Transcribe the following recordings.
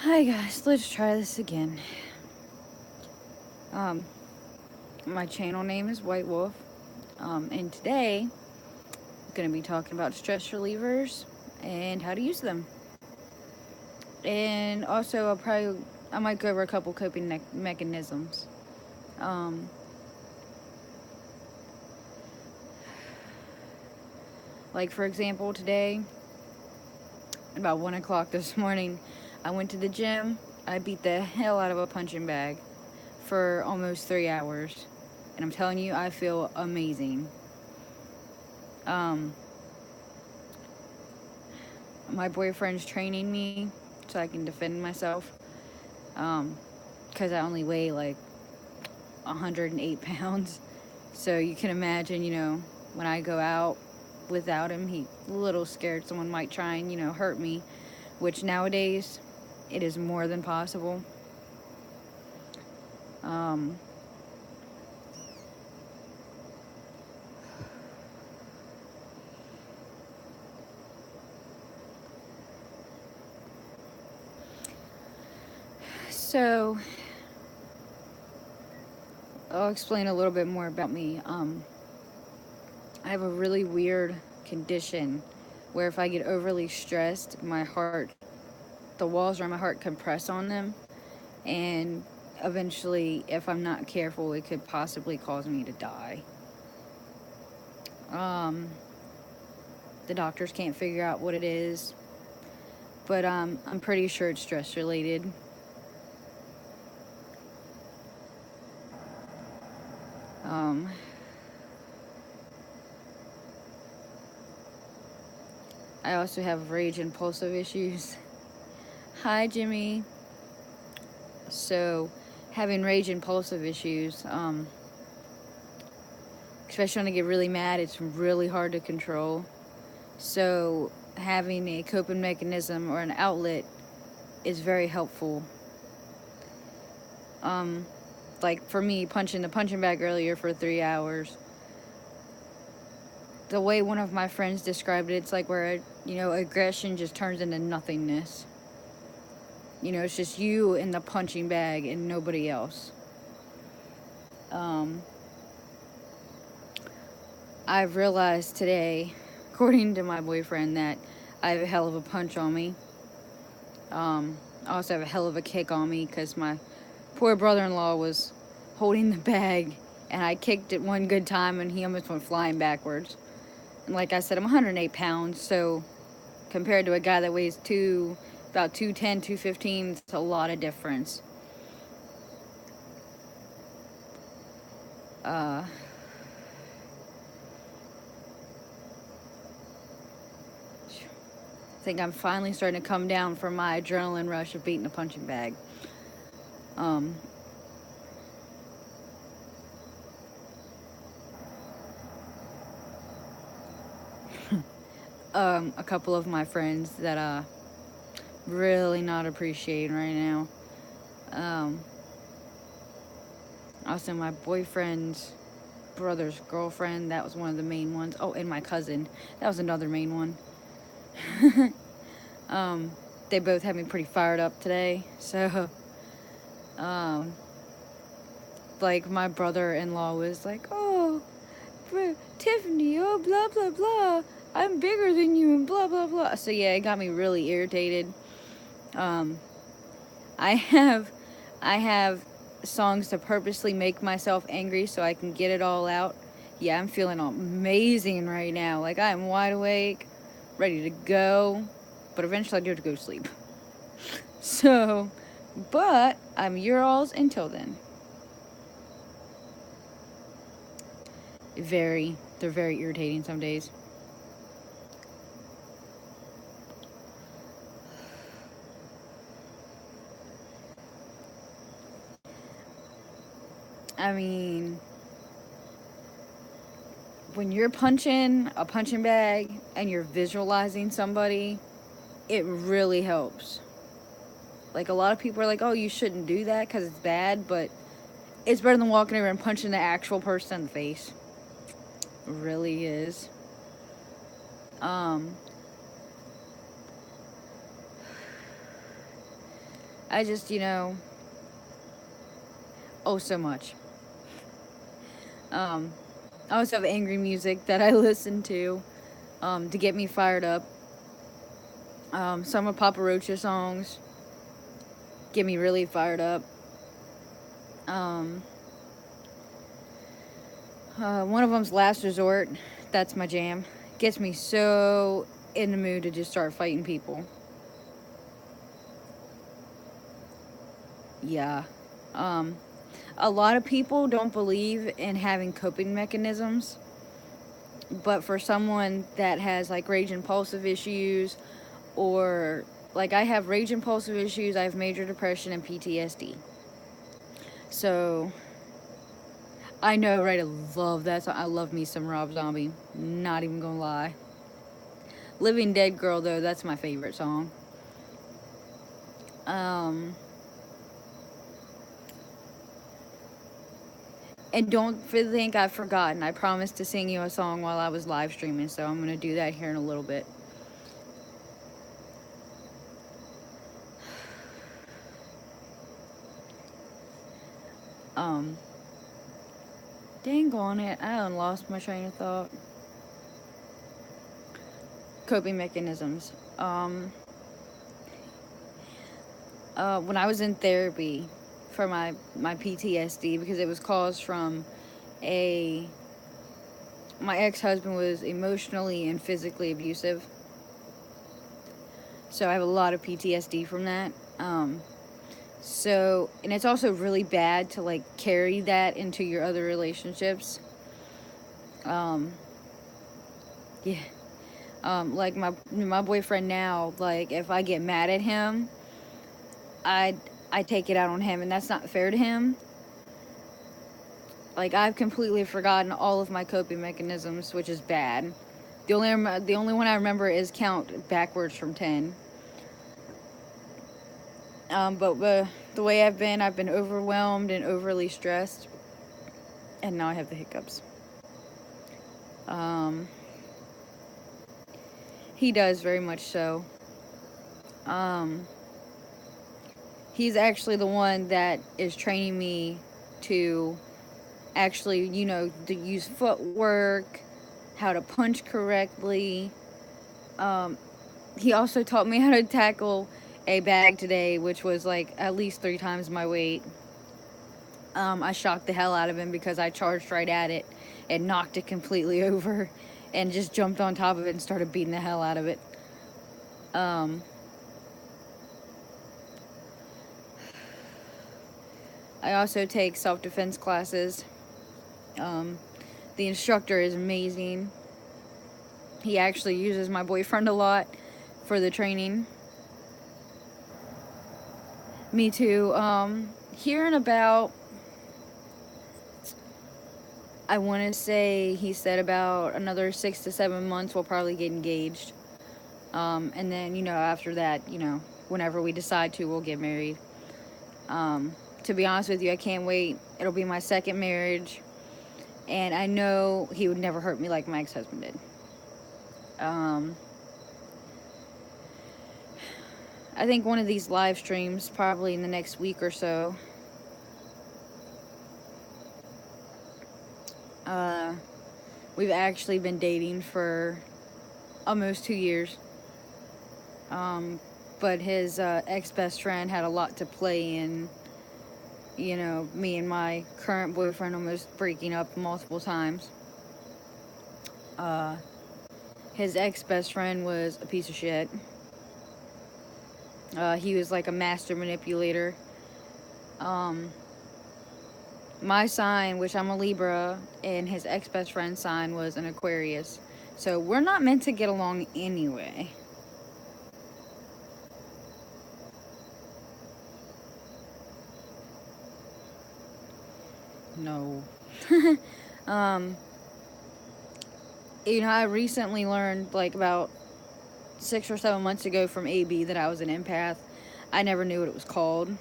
Hi guys, let's try this again. Um, my channel name is White Wolf, and today I'm gonna be talking about stress relievers and how to use them. And also, I might go over a couple coping mechanisms. Um, like for example, today at about 1 o'clock this morning, I went to the gym. I beat the hell out of a punching bag for almost 3 hours, and I'm telling you, I feel amazing. Um, my boyfriend's training me so I can defend myself. Because I only weigh like 108 pounds. So you can imagine, when I go out without him, he's a little scared someone might try and, hurt me, which nowadays it is more than possible. Um, so I'll explain a little bit more about me. I have a really weird condition where if I get overly stressed, the walls around my heart compress on them, and eventually, if I'm not careful, it could possibly cause me to die. Um, the doctors can't figure out what it is, but I'm pretty sure it's stress related. Um, I also have rage impulsive issues. Hi, Jimmy. So, having rage impulsive issues, especially when I get really mad, it's really hard to control. So, having a coping mechanism or an outlet is very helpful. Like for me, punching the punching bag earlier for 3 hours. The way one of my friends described it, it's like where, aggression just turns into nothingness. It's just you in the punching bag and nobody else. Um, I've realized today, according to my boyfriend, that I have a hell of a punch on me. I also have a hell of a kick on me because my poor brother-in-law was holding the bag and I kicked it one good time and he almost went flying backwards. And like I said, I'm 108 pounds, so compared to a guy that weighs about 210, 215, it's a lot of difference. I think I'm finally starting to come down from my adrenaline rush of beating a punching bag. Um, a couple of my friends that really not appreciating right now. Also, my boyfriend's brother's girlfriend, that was one of the main ones. Oh, and my cousin, that was another main one. They both had me pretty fired up today. So, like my brother-in-law was like, "Oh, Tiffany, oh blah blah blah, I'm bigger than you and blah blah blah." So yeah, it got me really irritated. Um, I have, I have songs to purposely make myself angry so I can get it all out. Yeah, I'm feeling amazing right now. Like I'm wide awake, ready to go, but eventually I do have to go to sleep. So, but I'm your alls until then. They're very irritating some days. I mean, when you're punching a punching bag and you're visualizing somebody, it really helps. Like a lot of people are like, "Oh, you shouldn't do that because it's bad," but it's better than walking over and punching the actual person in the face. It really is. Um, I just, oh, so much. I also have angry music that I listen to get me fired up. Some of Papa Roach's songs get me really fired up. Um, one of them's Last Resort. That's my jam. Gets me so in the mood to just start fighting people. Yeah. A lot of people don't believe in having coping mechanisms, but for someone that has like rage impulsive issues, or like I have rage impulsive issues, I have major depression and PTSD. So I know, right? I love that song. I love me some Rob Zombie. Not even gonna lie. Living Dead Girl, though, that's my favorite song. And don't think I've forgotten. I promised to sing you a song while I was live streaming, so I'm gonna do that here in a little bit. Dang on it, I done lost my train of thought. Coping mechanisms. When I was in therapy for my PTSD, because it was caused from my ex-husband was emotionally and physically abusive. So I have a lot of PTSD from that. So, and it's also really bad to like carry that into your other relationships. Yeah. Like my boyfriend now, like if I get mad at him, I take it out on him, and that's not fair to him. Like I've completely forgotten all of my coping mechanisms, which is bad. The only one I remember is count backwards from 10. But the way I've been overwhelmed and overly stressed, and now I have the hiccups. He does, very much so. He's actually the one that is training me to actually, to use footwork, how to punch correctly. He also taught me how to tackle a bag today, which was like at least 3 times my weight. I shocked the hell out of him because I charged right at it and knocked it completely over and just jumped on top of it and started beating the hell out of it. I also take self-defense classes. The instructor is amazing. He actually uses my boyfriend a lot for the training. Me too. Here in about, I want to say he said about another 6 to 7 months we'll probably get engaged. And then, after that, whenever we decide to, we'll get married. To be honest with you, I can't wait. It'll be my second marriage. And I know he would never hurt me like my ex-husband did. I think one of these live streams, probably in the next week or so, we've actually been dating for almost 2 years. But his ex-best friend had a lot to play in, me and my current boyfriend almost breaking up multiple times. His ex-best friend was a piece of shit. He was like a master manipulator. My sign, which I'm a Libra, and his ex-best friend's sign was an Aquarius. So we're not meant to get along anyway. No. I recently learned, like, about 6 or 7 months ago from AB that I was an empath. I never knew what it was called.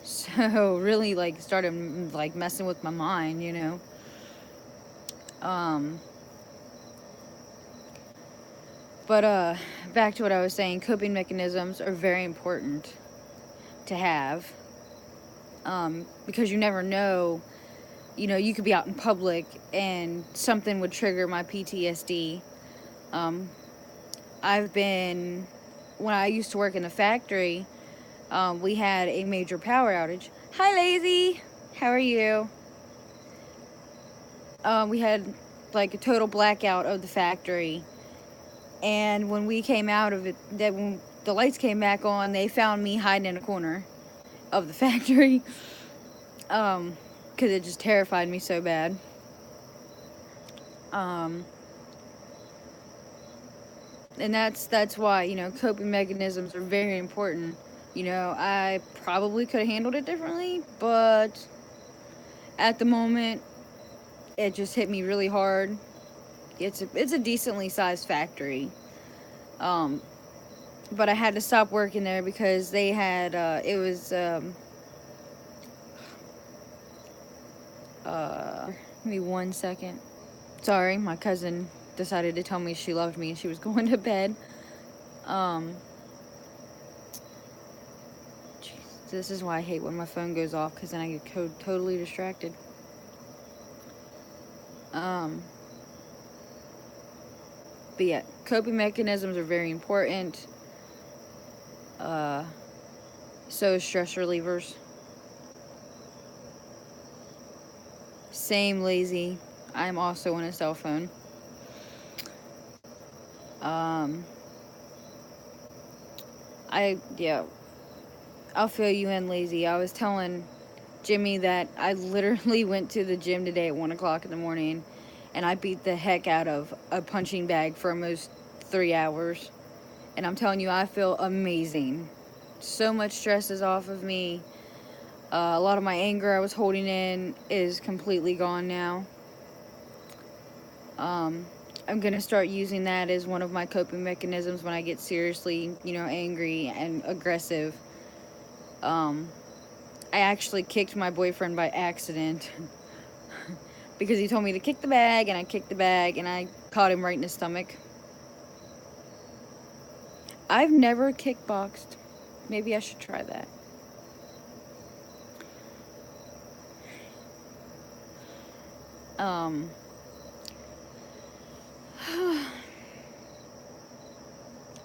So, really, like, started, like, messing with my mind, But, back to what I was saying, coping mechanisms are very important. to have, because you never know. You know, you could be out in public and something would trigger my PTSD. Um, when I used to work in a factory, we had a major power outage. Hi, Lazy. How are you? We had like a total blackout of the factory. And when we came out of it, when the lights came back on, they found me hiding in a corner of the factory. Because it just terrified me so bad. And that's why, you know, coping mechanisms are very important. You know, I probably could have handled it differently, but at the moment, it just hit me really hard. It's a decently sized factory. But I had to stop working there because they had, it was, give me 1 second. Sorry, my cousin decided to tell me she loved me and she was going to bed. This is why I hate when my phone goes off, because then I get totally distracted. But yeah, coping mechanisms are very important. So is stress relievers. Same, Lazy. I'm also on a cell phone. I'll feel you in, Lazy. I was telling Jimmy that I literally went to the gym today at 1 o'clock in the morning and I beat the heck out of a punching bag for almost 3 hours. And I'm telling you, I feel amazing. So much stress is off of me. A lot of my anger I was holding in is completely gone now. I'm going to start using that as one of my coping mechanisms when I get seriously, you know, angry and aggressive. I actually kicked my boyfriend by accident because he told me to kick the bag, and I kicked the bag, and I caught him right in the stomach. I've never kickboxed. Maybe I should try that.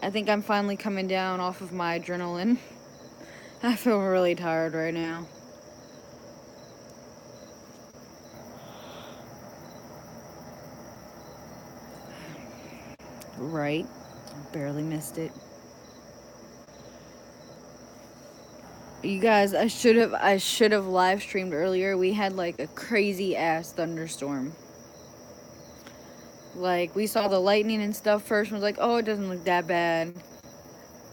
I think I'm finally coming down off of my adrenaline. I feel really tired right now. Right. Barely missed it. You guys, I should have live streamed earlier. We had like a crazy ass thunderstorm. Like, we saw the lightning and stuff first and was like, oh, it doesn't look that bad.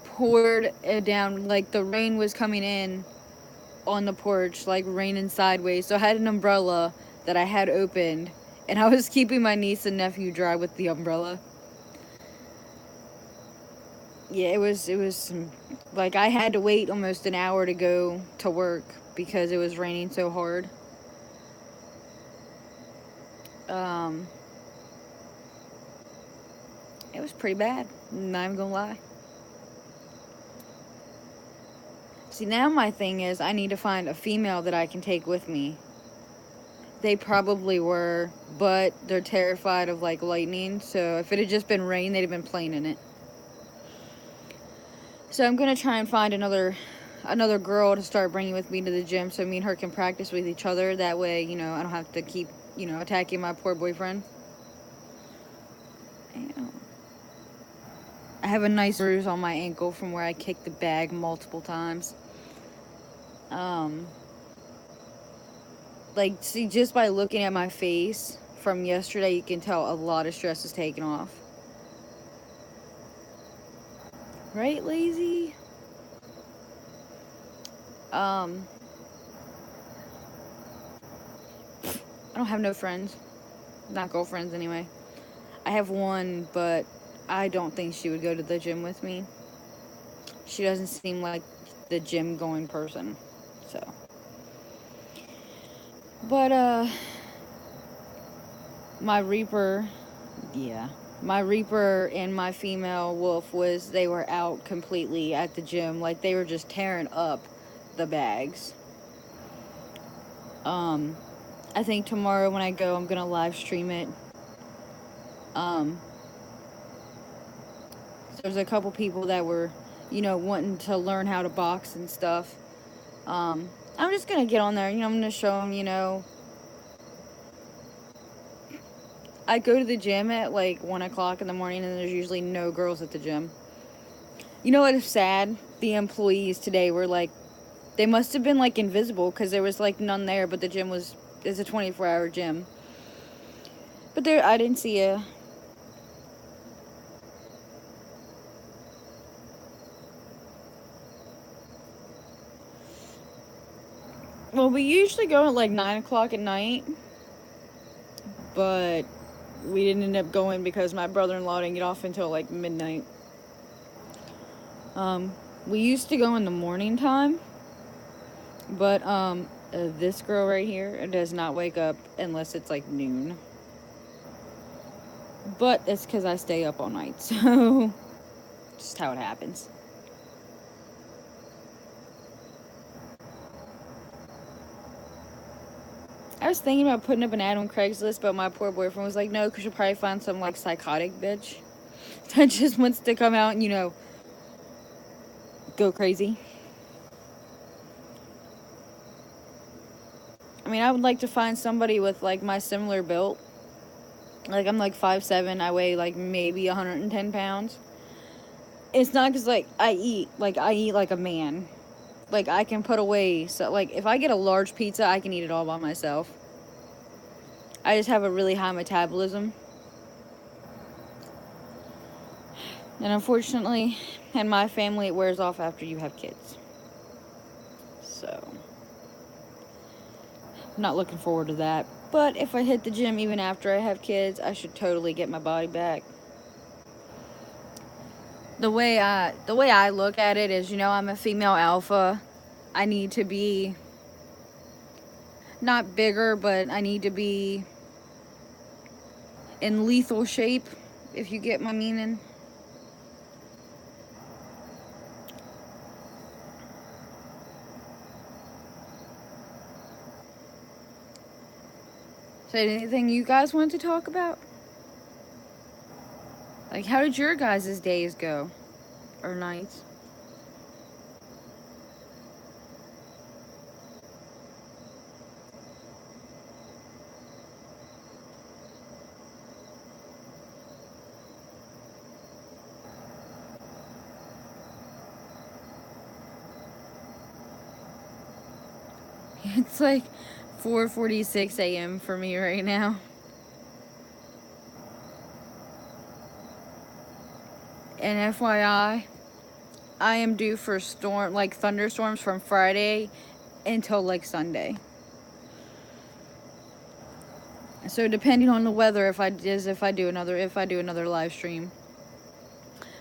Poured it down, like the rain was coming in on the porch, like raining sideways. So I had an umbrella that I had opened, and I was keeping my niece and nephew dry with the umbrella. Yeah, it was like I had to wait almost an hour to go to work because it was raining so hard. It was pretty bad. Not even gonna lie. See, now my thing is I need to find a female that I can take with me. They probably were, but they're terrified of like lightning. So if it had just been rain, they'd have been playing in it. So I'm gonna try and find another girl to start bringing with me to the gym, so me and her can practice with each other. That way, you know, I don't have to keep, you know, attacking my poor boyfriend. I have a nice bruise on my ankle from where I kicked the bag multiple times. Like, see, just by looking at my face from yesterday, you can tell a lot of stress is taken off. Right, Lazy? I don't have no friends. Not girlfriends, anyway. I have one, but I don't think she would go to the gym with me. She doesn't seem like the gym going person. So. But, my Reaper and my female wolf they were out completely at the gym. Like, they were just tearing up the bags. I think tomorrow when I go, I'm gonna live stream it. There's a couple people that were, wanting to learn how to box and stuff. I'm just gonna get on there, I'm gonna show them, I go to the gym at like 1 o'clock in the morning and there's usually no girls at the gym. You know what is sad? The employees today were like, they must have been like invisible because there was like none there, but the gym is a 24-hour gym. But there, I didn't see a. Well, we usually go at like 9 o'clock at night, but we didn't end up going because my brother-in-law didn't get off until like midnight. We used to go in the morning time, but this girl right here does not wake up unless it's like noon. But it's because I stay up all night, so just how it happens. I was thinking about putting up an ad on Craigslist, but my poor boyfriend was like, no, because you'll probably find some, like, psychotic bitch that just wants to come out and, go crazy. I mean, I would like to find somebody with, like, my similar build. Like, I'm, like, 5'7", I weigh, like, maybe 110 pounds. It's not because, like, I eat like a man. Like, I can put away, so, like, if I get a large pizza, I can eat it all by myself. I just have a really high metabolism. And unfortunately, in my family, it wears off after you have kids. So, I'm not looking forward to that. But if I hit the gym even after I have kids, I should totally get my body back. The way I look at it is, I'm a female alpha. I need to be not bigger, but I need to be in lethal shape, if you get my meaning. So anything you guys want to talk about? Like, how did your guys' days go? Or nights? It's like 4:46 a.m. for me right now. And FYI, I am due for thunderstorms from Friday until like Sunday. So depending on the weather, if I do another live stream.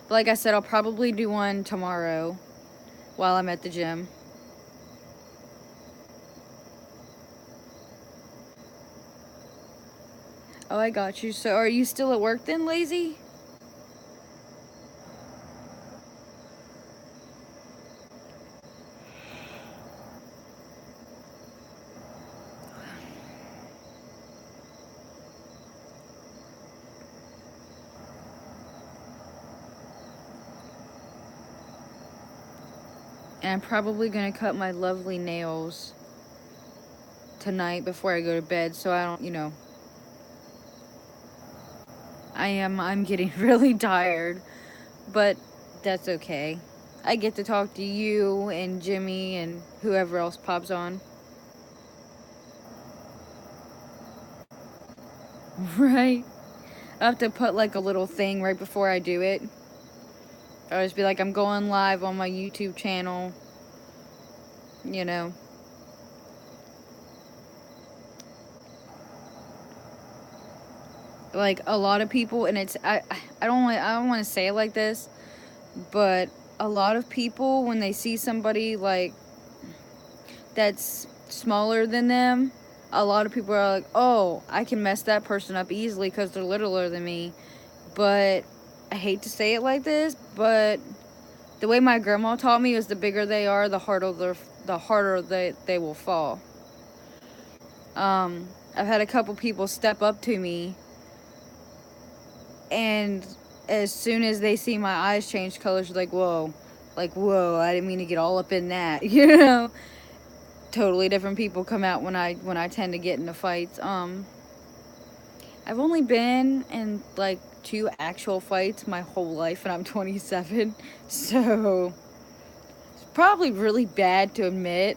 But like I said, I'll probably do one tomorrow while I'm at the gym. Oh, I got you. So are you still at work then, lazy? And I'm probably going to cut my lovely nails tonight before I go to bed so I don't, I'm getting really tired, but that's okay. I get to talk to you and Jimmy and whoever else pops on. Right? I have to put like a little thing right before I do it. I'll just be like, I'm going live on my YouTube channel, Like a lot of people, and I don't want to say it like this, but a lot of people, when they see somebody like that's smaller than them, a lot of people are like, oh, I can mess that person up easily because they're littler than me. But I hate to say it like this, but the way my grandma taught me was the bigger they are, the the harder they will fall. I've had a couple people step up to me, and as soon as they see my eyes change colors, like, whoa, I didn't mean to get all up in that, you know. Totally different people come out when I tend to get into fights. I've only been in like 2 actual fights my whole life, and I'm 27, so it's probably really bad to admit.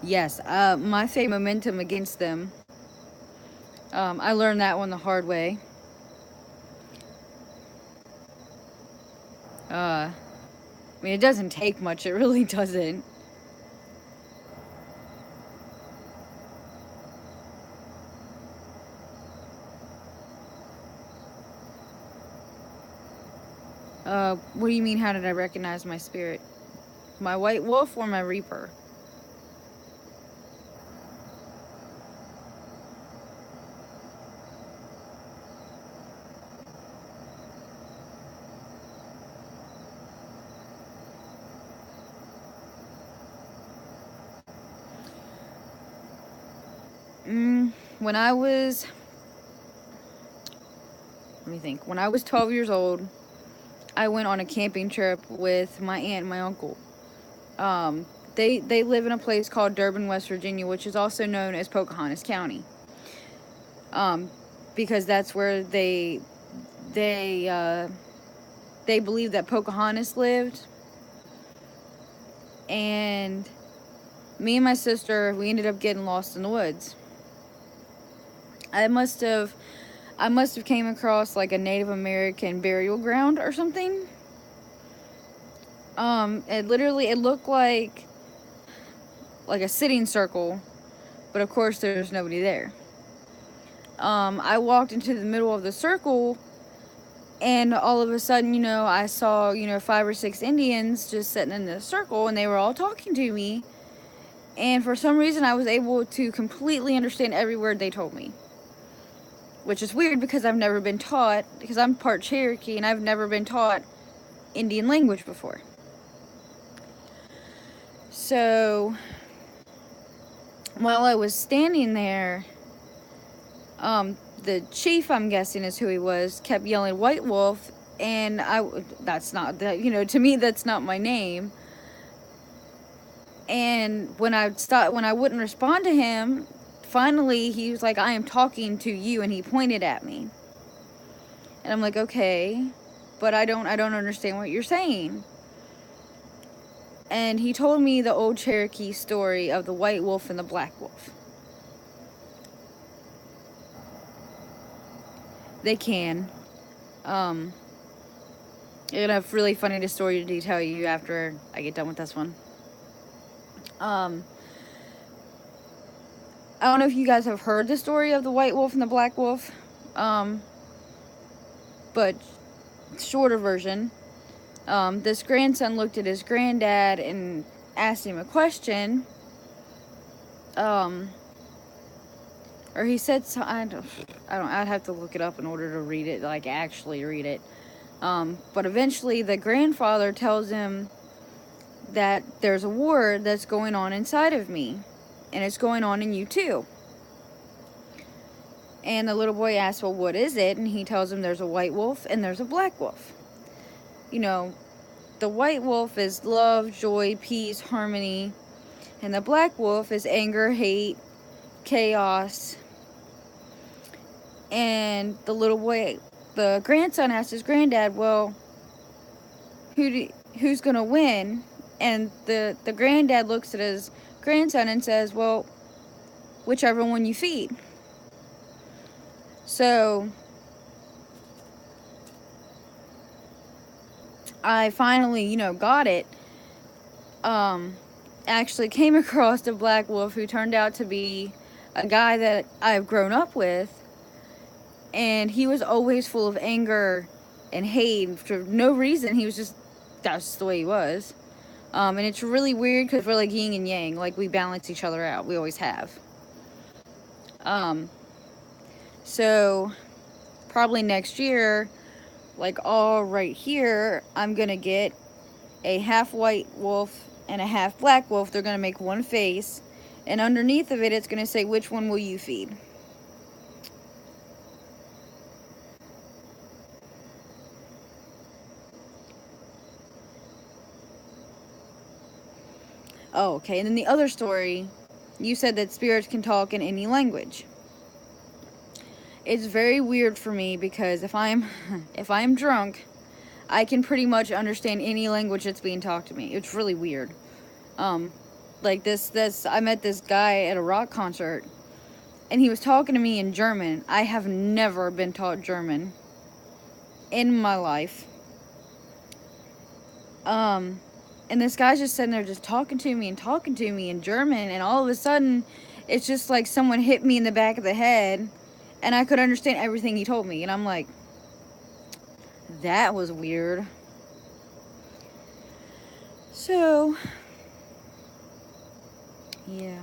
Yes, my say momentum against them. I learned that one the hard way. I mean, it doesn't take much. It really doesn't. What do you mean, how did I recognize my spirit? My white wolf or my reaper? When I was, let me think. When I was 12 years old, I went on a camping trip with my aunt and my uncle. They live in a place called Durbin, West Virginia, which is also known as Pocahontas County. Because that's where they believe that Pocahontas lived. And me and my sister, we ended up getting lost in the woods. I must have came across like a Native American burial ground or something. It looked like a sitting circle, but of course there's nobody there. I walked into the middle of the circle, and all of a sudden, I saw, 5 or 6 Indians just sitting in the circle, and they were all talking to me. And for some reason, I was able to completely understand every word they told me. Which is weird because I've never been taught, because I'm part Cherokee, and I've never been taught Indian language before. So, while I was standing there, the chief, I'm guessing is who he was, kept yelling "White Wolf," and to me that's not my name. And when I wouldn't respond to him, finally he was like, "I am talking to you," and he pointed at me. And I'm like, "Okay, but I don't understand what you're saying." And he told me the old Cherokee story of the white wolf and the black wolf. They can. And I have really funny story to tell you after I get done with this one. I don't know if you guys have heard the story of the white wolf and the black wolf. But shorter version. This grandson looked at his granddad and asked him a question. Or he said, I'd have to look it up in order to read it, like actually read it. But eventually the grandfather tells him that there's a war that's going on inside of me, and it's going on in you too. And the little boy asks, "Well, what is it?" And he tells him there's a white wolf and there's a black wolf. The white wolf is love, joy, peace, harmony, and the black wolf is anger, hate, chaos. And the grandson asked his granddad, "Well, who's gonna win?" And the granddad looks at his grandson and says, "Well, whichever one you feed." So I finally, got it. Actually came across a black wolf who turned out to be a guy that I've grown up with. And he was always full of anger and hate for no reason. That's just the way he was. And it's really weird because we're like yin and yang. Like, we balance each other out. We always have. So, probably next year, like all right here, I'm going to get a half white wolf and a half black wolf. They're going to make one face. And underneath of it, it's going to say, which one will you feed? Oh, okay. And then the other story, you said that spirits can talk in any language. It's very weird for me because if I'm drunk, I can pretty much understand any language that's being talked to me. It's really weird. Like this I met this guy at a rock concert and he was talking to me in German. I have never been taught German in my life. And this guy's just sitting there just talking to me in German, and all of a sudden it's just like someone hit me in the back of the head and I could understand everything he told me, and I'm like, that was weird. So yeah.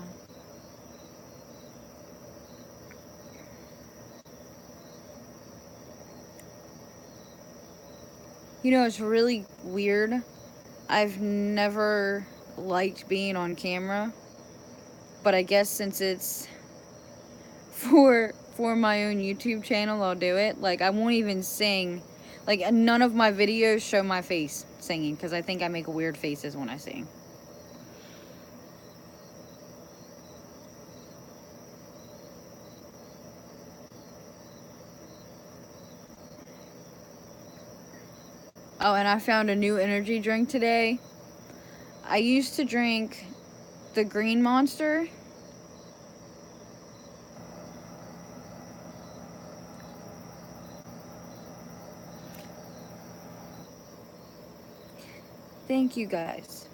You know, it's really weird. I've never liked being on camera, but I guess since it's for my own YouTube channel, I'll do it. Like, I won't even sing. Like, none of my videos show my face singing because I think I make weird faces when I sing. Oh, and I found a new energy drink today. I used to drink the Green Monster. Thank you guys.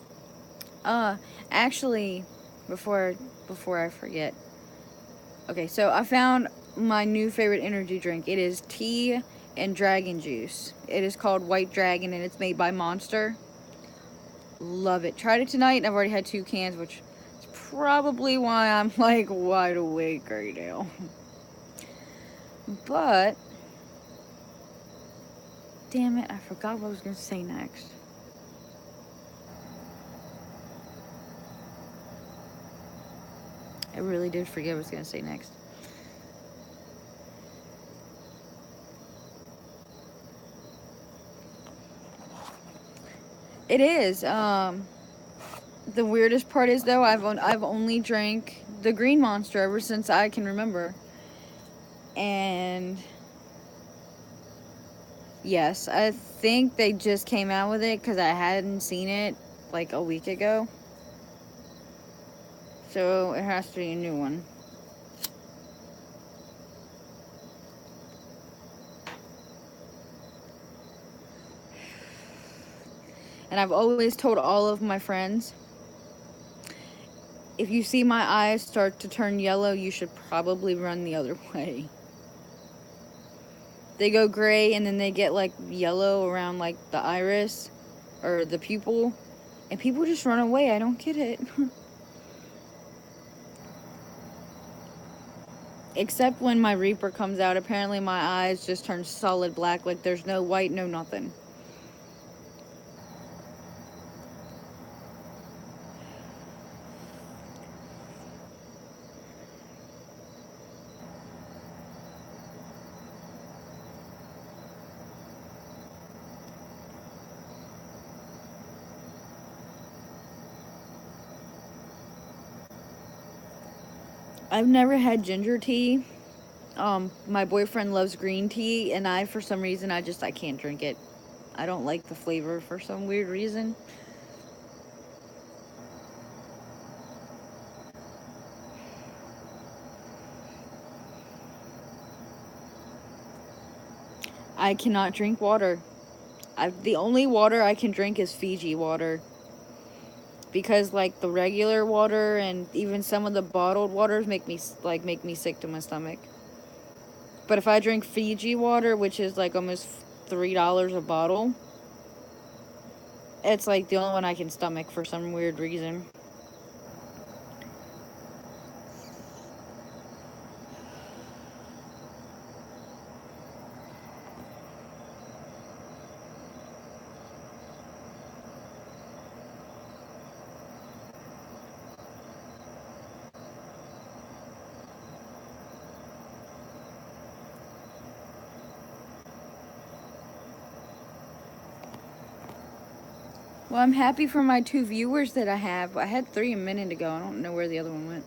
Actually, before I forget. Okay, so I found my new favorite energy drink. It is tea and dragon juice. It is called White Dragon and it's made by Monster. Love it. Tried it tonight and I've already had 2 cans, which is probably why I'm like wide awake right now. But damn it, I forgot what I was going to say next. I really did forget what I was going to say next. It is. The weirdest part is though, I've only drank the Green Monster ever since I can remember. And yes, I think they just came out with it because I hadn't seen it like a week ago. So it has to be a new one. And I've always told all of my friends, if you see my eyes start to turn yellow, you should probably run the other way. They go gray and then they get like yellow around like the iris or the pupil. And people just run away. I don't get it. Except when my Reaper comes out, apparently my eyes just turn solid black. Like there's no white, no nothing. I've never had ginger tea. My boyfriend loves green tea, and for some reason, I can't drink it. I don't like the flavor for some weird reason. I cannot drink water. The only water I can drink is Fiji water. Because like the regular water and even some of the bottled waters make me sick to my stomach. But if I drink Fiji water, which is like almost $3 a bottle, it's like the only one I can stomach for some weird reason. Well, I'm happy for my 2 viewers that I have. I had 3 a minute ago. I don't know where the other one went.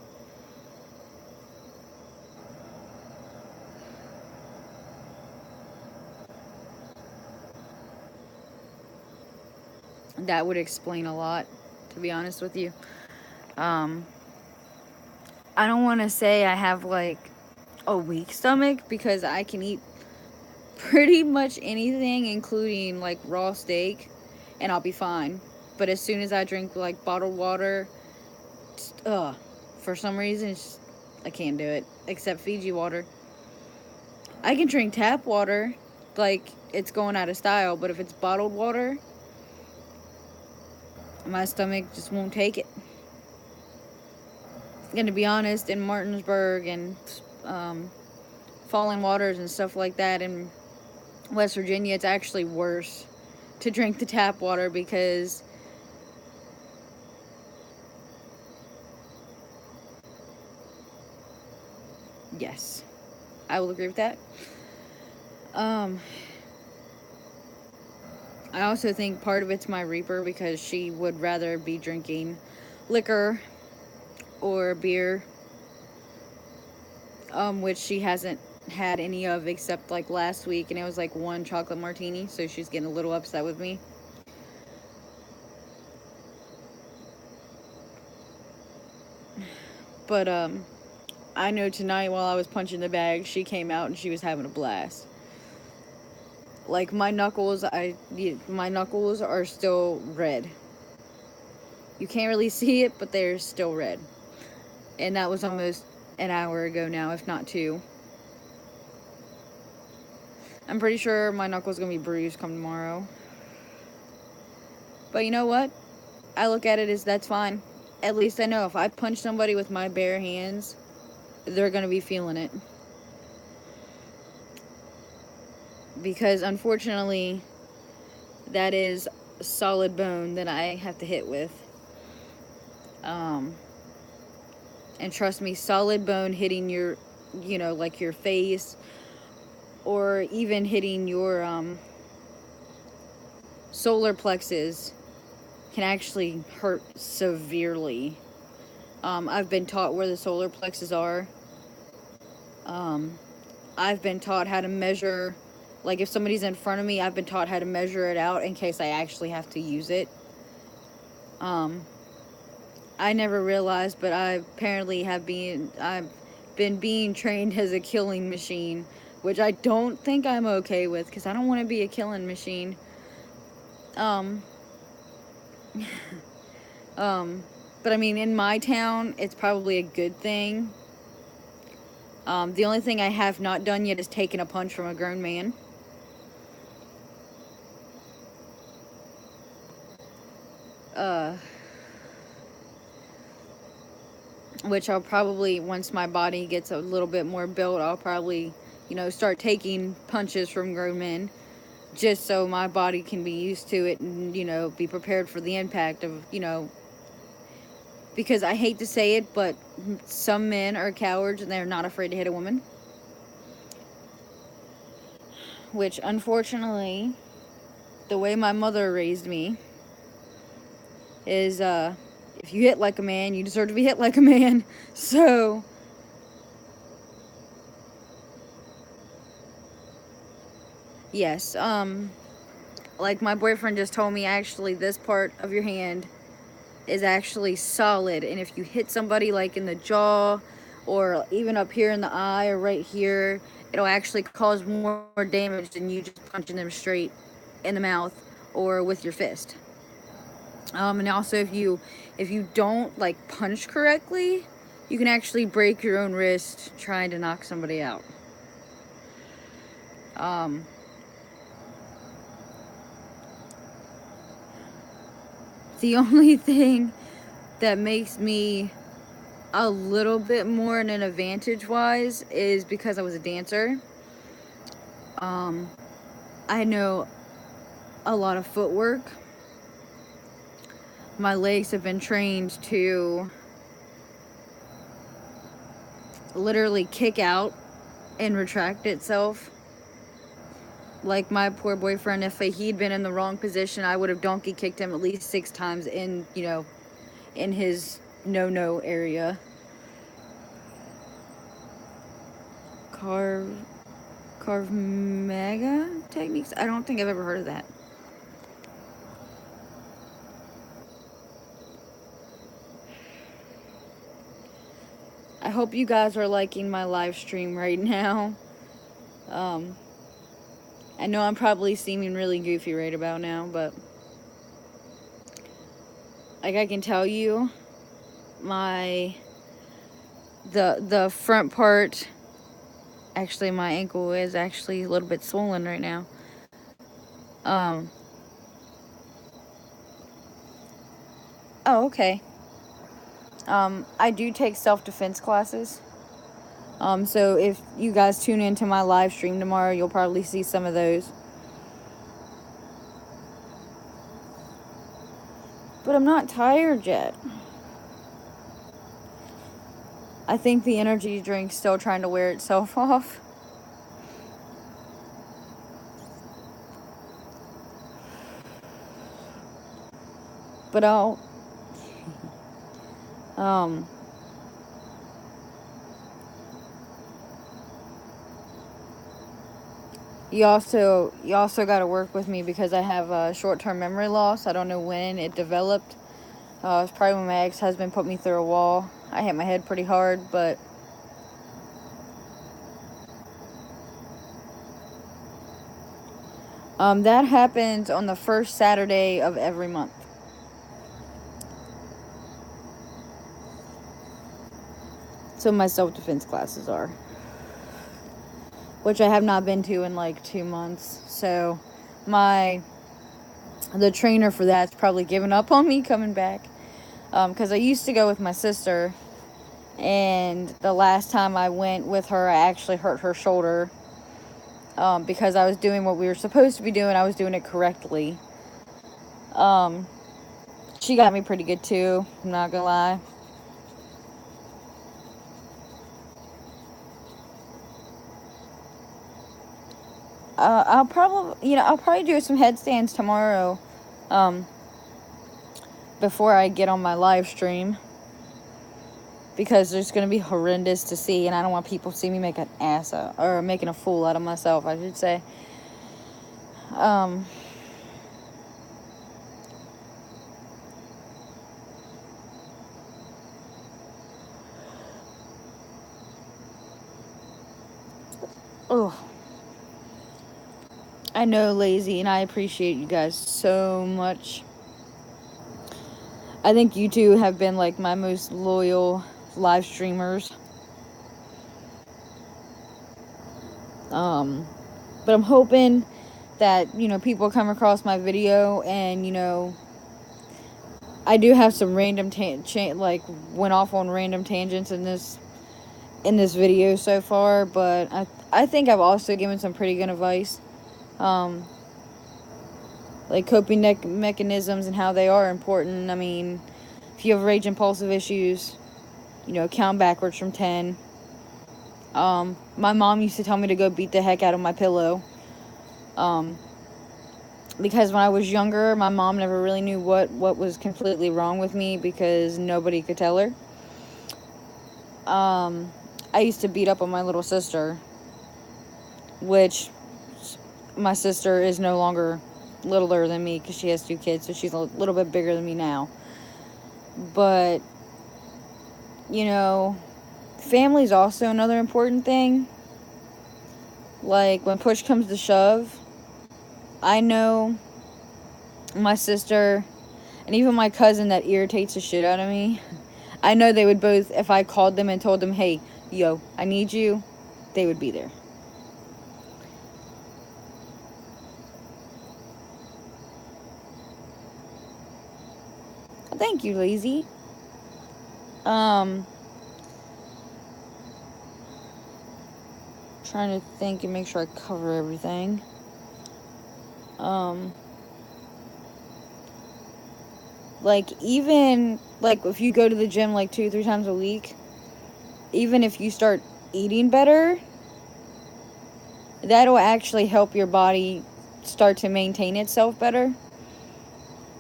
That would explain a lot, to be honest with you. I don't want to say I have like a weak stomach because I can eat pretty much anything, including like raw steak, and I'll be fine. But as soon as I drink like bottled water, for some reason, I can't do it. Except Fiji water. I can drink tap water, like it's going out of style, but if it's bottled water, my stomach just won't take it. And to be honest, in Martinsburg and Fallen Waters and stuff like that in West Virginia, it's actually worse to drink the tap water because yes, I will agree with that. I also think part of it's my Reaper because she would rather be drinking liquor or beer, which she hasn't had any of except like last week, and it was like 1 chocolate martini, so she's getting a little upset with me. But I know tonight while I was punching the bag, she came out and she was having a blast. Like my knuckles are still red. You can't really see it, but they're still red. And that was almost an hour ago now, if not 2. I'm pretty sure my knuckles gonna be bruised come tomorrow. But you know what? I look at it as that's fine. At least I know if I punch somebody with my bare hands, they're gonna be feeling it. Because unfortunately, that is solid bone that I have to hit with. And trust me, solid bone hitting your, like your face, or even hitting your solar plexus can actually hurt severely. I've been taught where the solar plexus are. I've been taught how to measure, like if somebody's in front of me, I've been taught how to measure it out in case I actually have to use it. I never realized, but I've been being trained as a killing machine, which I don't think I'm okay with, because I don't want to be a killing machine. But I mean, in my town, it's probably a good thing. The only thing I have not done yet is taken a punch from a grown man. Which I'll probably, once my body gets a little bit more built, I'll probably, start taking punches from grown men, just so my body can be used to it and, be prepared for the impact of, because I hate to say it, but some men are cowards and they're not afraid to hit a woman. Which, unfortunately, the way my mother raised me is, if you hit like a man, you deserve to be hit like a man. So, yes, like my boyfriend just told me, actually, this part of your hand is actually solid, and if you hit somebody like in the jaw or even up here in the eye or right here, it'll actually cause more damage than you just punching them straight in the mouth or with your fist. And also, if you don't like punch correctly, you can actually break your own wrist trying to knock somebody out. The only thing that makes me a little bit more in an advantage wise is because I was a dancer. I know a lot of footwork. My legs have been trained to literally kick out and retract itself. Like my poor boyfriend, if he'd been in the wrong position, I would have donkey kicked him at least 6 times in, in his no area. Carve mega techniques? I don't think I've ever heard of that. I hope you guys are liking my live stream right now. I know I'm probably seeming really goofy right about now, but like I can tell you, the front part, actually my ankle is actually a little bit swollen right now. Oh, okay. I do take self-defense classes. So if you guys tune into my live stream tomorrow, you'll probably see some of those. But I'm not tired yet. I think the energy drink's still trying to wear itself off. But you also got to work with me because I have short-term memory loss. I don't know when it developed. It's probably when my ex-husband put me through a wall. I hit my head pretty hard, but that happens on the first Saturday of every month. So my self-defense classes are, which I have not been to in like 2 months. So the trainer for that's probably given up on me coming back. Because I used to go with my sister, and the last time I went with her, I actually hurt her shoulder. Because I was doing what we were supposed to be doing. I was doing it correctly. She got me pretty good too, I'm not gonna lie. I'll probably do some headstands tomorrow, before I get on my live stream, because there's gonna be horrendous to see, and I don't want people to see me make an ass out, or making a fool out of myself, I should say. Oh, I know, lazy, and I appreciate you guys so much. I think you two have been like my most loyal live streamers. But I'm hoping that, people come across my video and, I do have some random went off on random tangents in this video so far, but I think I've also given some pretty good advice. Like coping mechanisms and how they are important. I mean, if you have rage impulsive issues, count backwards from 10. My mom used to tell me to go beat the heck out of my pillow. Because when I was younger, my mom never really knew what was completely wrong with me because nobody could tell her. I used to beat up on my little sister, which my sister is no longer littler than me because she has 2 kids, so she's a little bit bigger than me now. But, family's also another important thing. Like, when push comes to shove, I know my sister and even my cousin that irritates the shit out of me, I know they would both, if I called them and told them, hey, yo, I need you, they would be there. Thank you, lazy. Trying to think and make sure I cover everything. Like, even, like, if you go to the gym, like, 2-3 times a week, even if you start eating better, that'll actually help your body start to maintain itself better.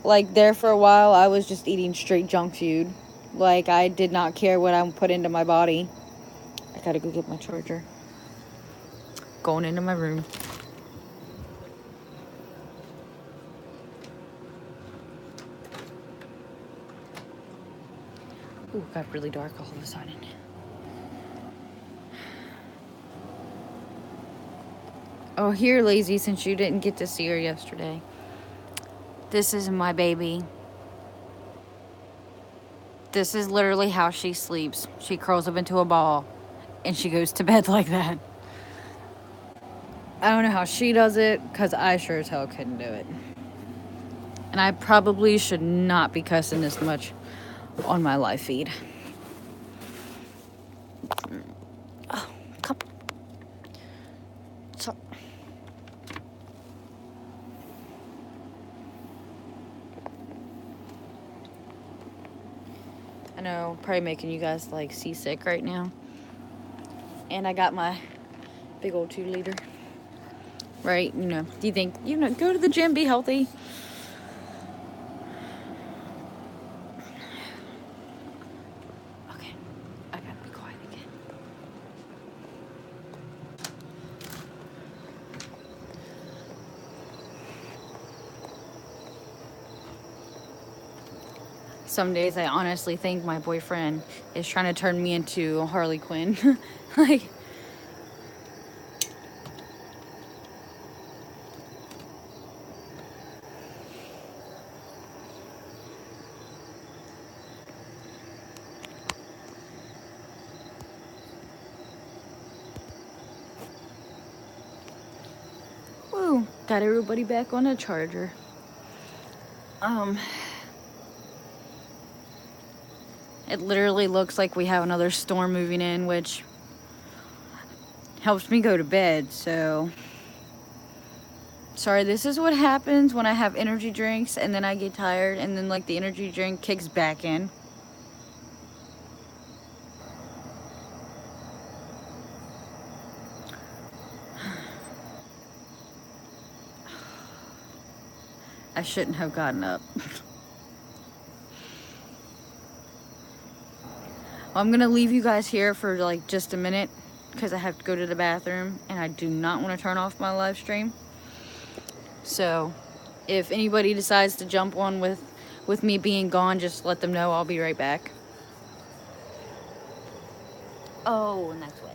Like, there for a while, I was just eating straight junk food. Like, I did not care what I put into my body. I gotta go get my charger. Going into my room. Ooh, it got really dark all of a sudden. Oh, here, Lazy, since you didn't get to see her yesterday. This is my baby. This is literally how she sleeps. She curls up into a ball, and she goes to bed like that. I don't know how she does it, because I sure as hell couldn't do it. And I probably should not be cussing this much on my live feed. Oh, come. So. I know, probably making you guys, like, seasick right now. And I got my big old 2-liter. Right? You know, do you think, go to the gym, be healthy? Okay, I gotta be quiet again. Some days I honestly think my boyfriend is trying to turn me into Harley Quinn. Like, woo, got everybody back on a charger. It literally looks like we have another storm moving in, which helps me go to bed, so. Sorry, this is what happens when I have energy drinks and then I get tired and then, like, the energy drink kicks back in. I shouldn't have gotten up. Well, I'm gonna leave you guys here for, like, just a minute because I have to go to the bathroom and I do not want to turn off my live stream. So if anybody decides to jump on with me being gone, just let them know. I'll be right back. Oh, and that's wet.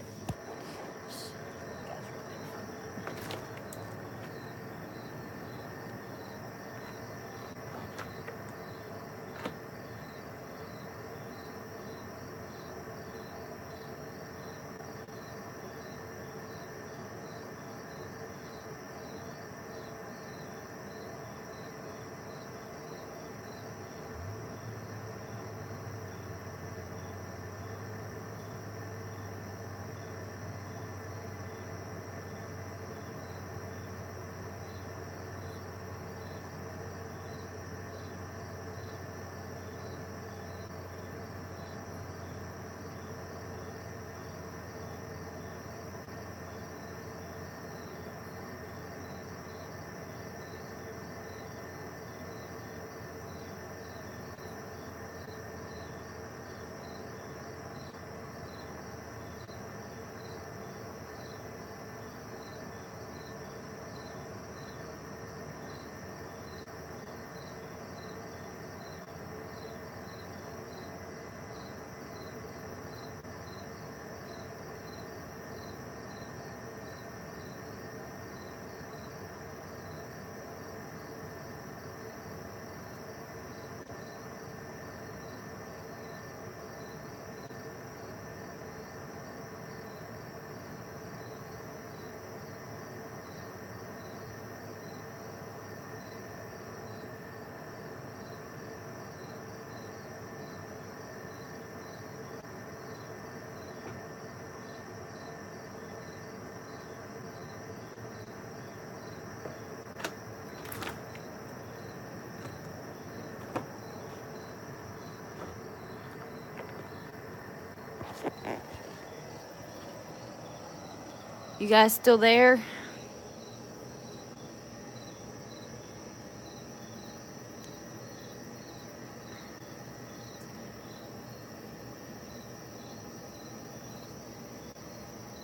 You guys still there?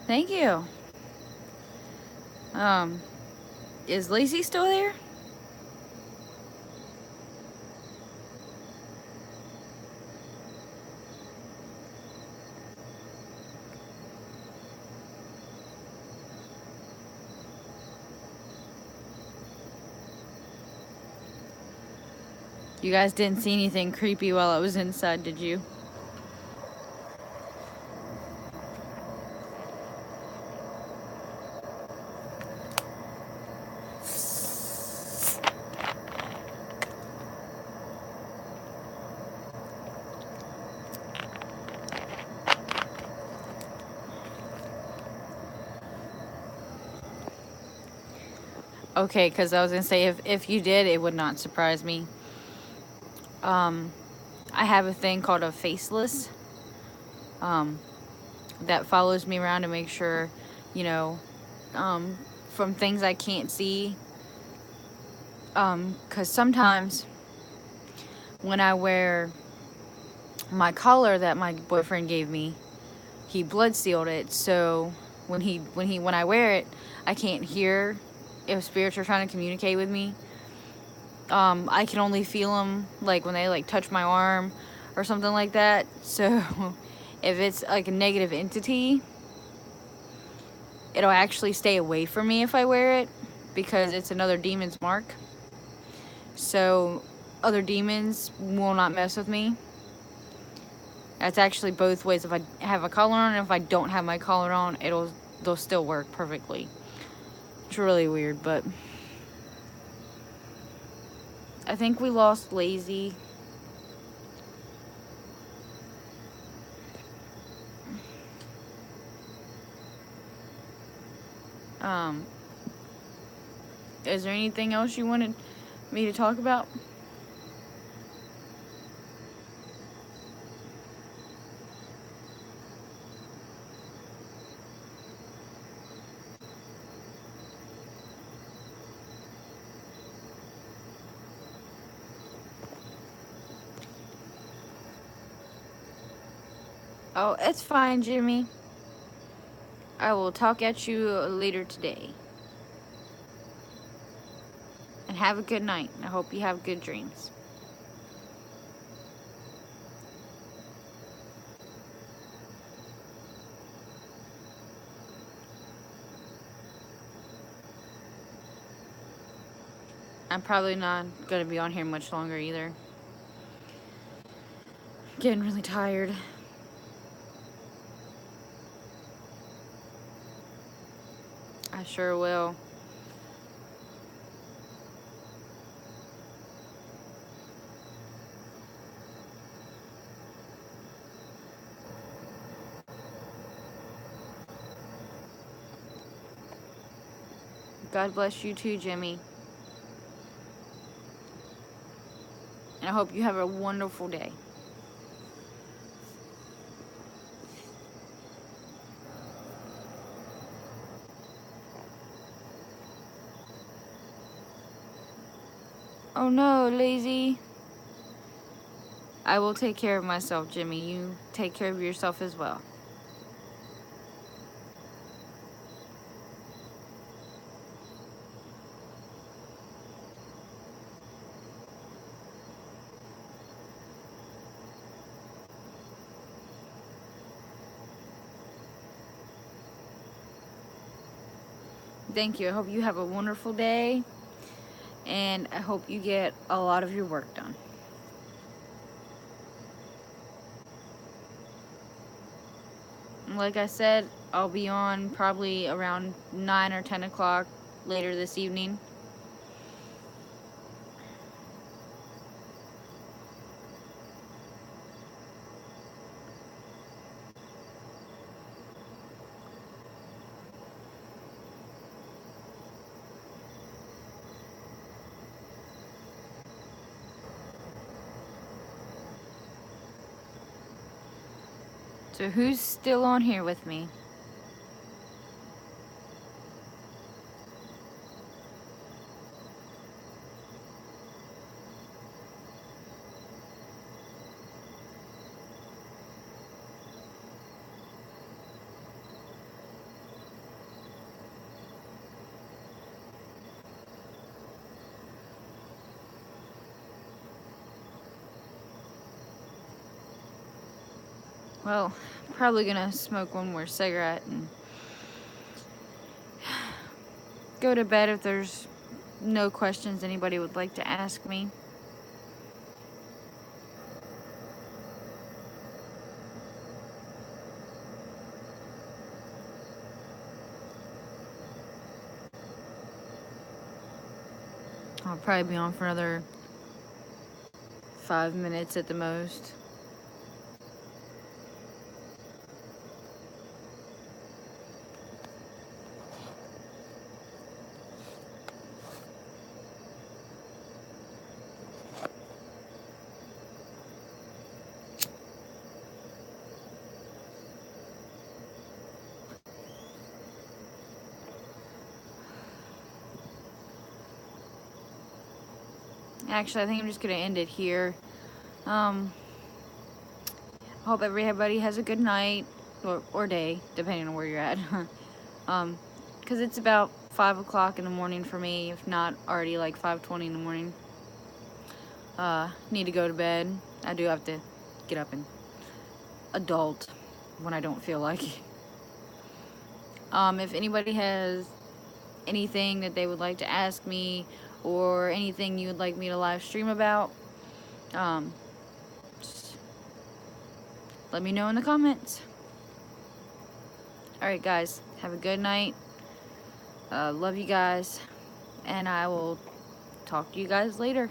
Thank you. Is Lacey still there? You guys didn't see anything creepy while I was inside, did you? Okay, because I was going to say, if you did, it would not surprise me. I have a thing called a faceless that follows me around to make sure, you know, from things I can't see. Because sometimes when I wear my collar that my boyfriend gave me, he blood sealed it, so when I wear it, I can't hear if spirits are trying to communicate with me. I can only feel them like when they like touch my arm or something like that. So if it's like a negative entity, it'll actually stay away from me if I wear it, because it's another demon's mark. So other demons will not mess with me. That's actually both ways. If I have a collar on and if I don't have my collar on, they'll still work perfectly. It's really weird, but I think we lost Lazy. Is there anything else you wanted me to talk about? Oh, it's fine, Jimmy. I will talk at you later today. And have a good night. I hope you have good dreams. I'm probably not going to be on here much longer either. Getting really tired. I sure will. God bless you too, Jimmy. And I hope you have a wonderful day. Oh no, Lazy. I will take care of myself, Jimmy. You take care of yourself as well. Thank you. I hope you have a wonderful day. And I hope you get a lot of your work done. Like I said, I'll be on probably around 9 or 10 o'clock later this evening. So who's still on here with me? well, probably gonna smoke one more cigarette and go to bed if there's no questions anybody would like to ask me. I'll probably be on for another 5 minutes at the most. Actually, I think I'm just gonna end it here. Hope everybody has a good night or day, depending on where you're at. Because it's about 5 o'clock in the morning for me, if not already like 5:20 in the morning. Need to go to bed. I do have to get up and adult when I don't feel like it. If anybody has anything that they would like to ask me or anything you would like me to live stream about, just let me know in the comments. Alright guys, have a good night. Love you guys, and I will talk to you guys later.